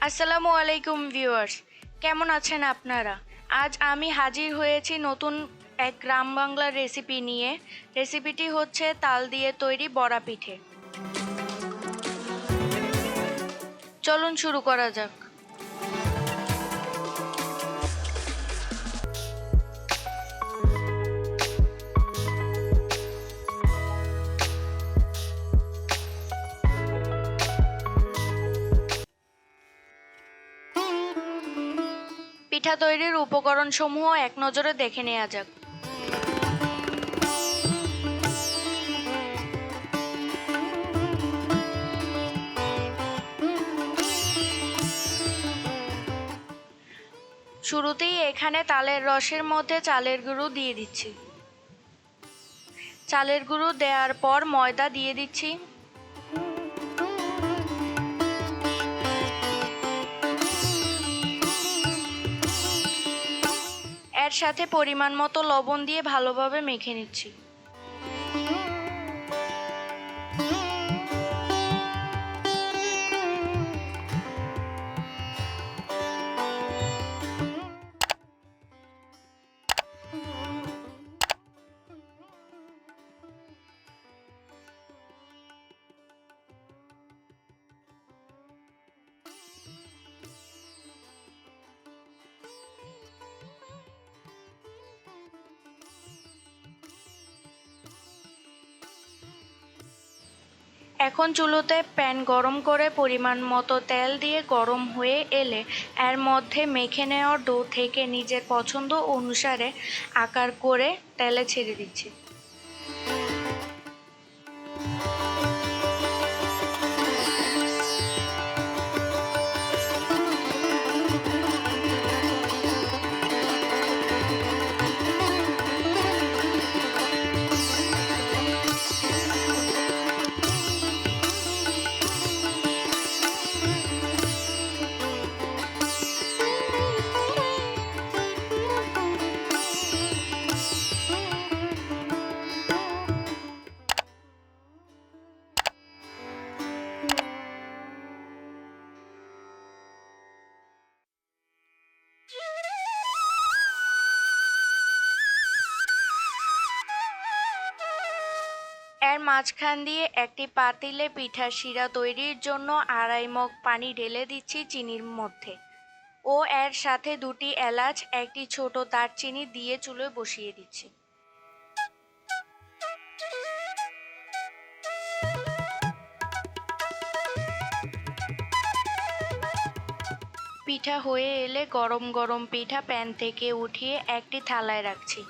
আসসালামু আলাইকুম ভিউয়ার্স, কেমন আছেন আপনারা? আজ আমি হাজির হয়েছি নতুন এক গ্রাম বাংলার রেসিপি নিয়ে। রেসিপিটি হচ্ছে তাল দিয়ে তৈরি বড়া পিঠে। চলুন শুরু করা যাক। পিঠা তৈরির উপকরণসমূহ এক নজরে দেখে নেওয়া যাক। শুরুতেই এখানে তালের রসের মধ্যে চালের গুঁড়ো দিয়ে দিচ্ছি। চালের গুঁড়ো দেওয়ার পর ময়দা দিয়ে দিচ্ছি। এর সাথে পরিমাণ মতো লবণ দিয়ে ভালোভাবে মেখে নিচ্ছি। এখন চুলোতে প্যান গরম করে পরিমাণ মতো তেল দিয়ে গরম হয়ে এলে এর মধ্যে মেখে নেওয়া ডো থেকে নিজের পছন্দ অনুসারে আকার করে তেলে ছেড়ে দিচ্ছি। এর মাঝখান দিয়ে একটি পাতিলে পিঠার শিরা তৈরির জন্য 2.5 মগ পানি ঢেলে দিচ্ছি চিনির মধ্যে ও এর সাথে 2টি এলাচ, একটি ছোট দারচিনি দিয়ে চুলোয় বসিয়ে দিচ্ছি। পিঠা হয়ে এলে গরম গরম পিঠা প্যান থেকে উঠিয়ে একটি থালায় রাখছি।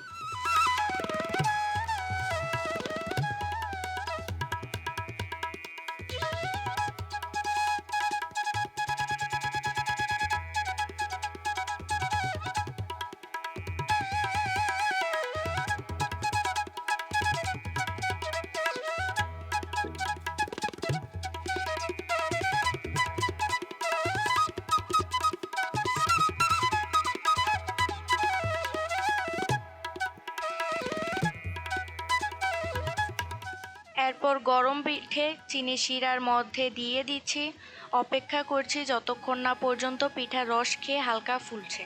এরপর গরম পিঠে চিনি শিরার মধ্যে দিয়ে দিচ্ছি। অপেক্ষা করছি যতক্ষণ না পর্যন্ত পিঠা রস খেয়ে হালকা ফুলছে।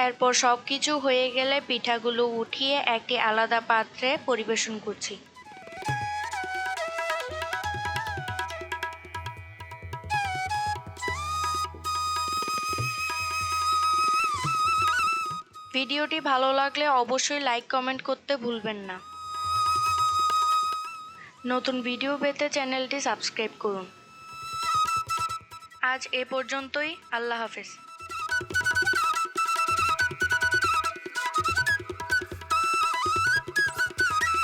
এরপর সবকিছু হয়ে গেলে পিঠাগুলো উঠিয়ে একটি আলাদা পাত্রে পরিবেশন করছি। ভিডিওটি ভালো লাগলে অবশ্যই লাইক কমেন্ট করতে ভুলবেন না। নতুন ভিডিও পেতে চ্যানেলটি সাবস্ক্রাইব করুন। আজ এ পর্যন্তই। আল্লাহ হাফেজ।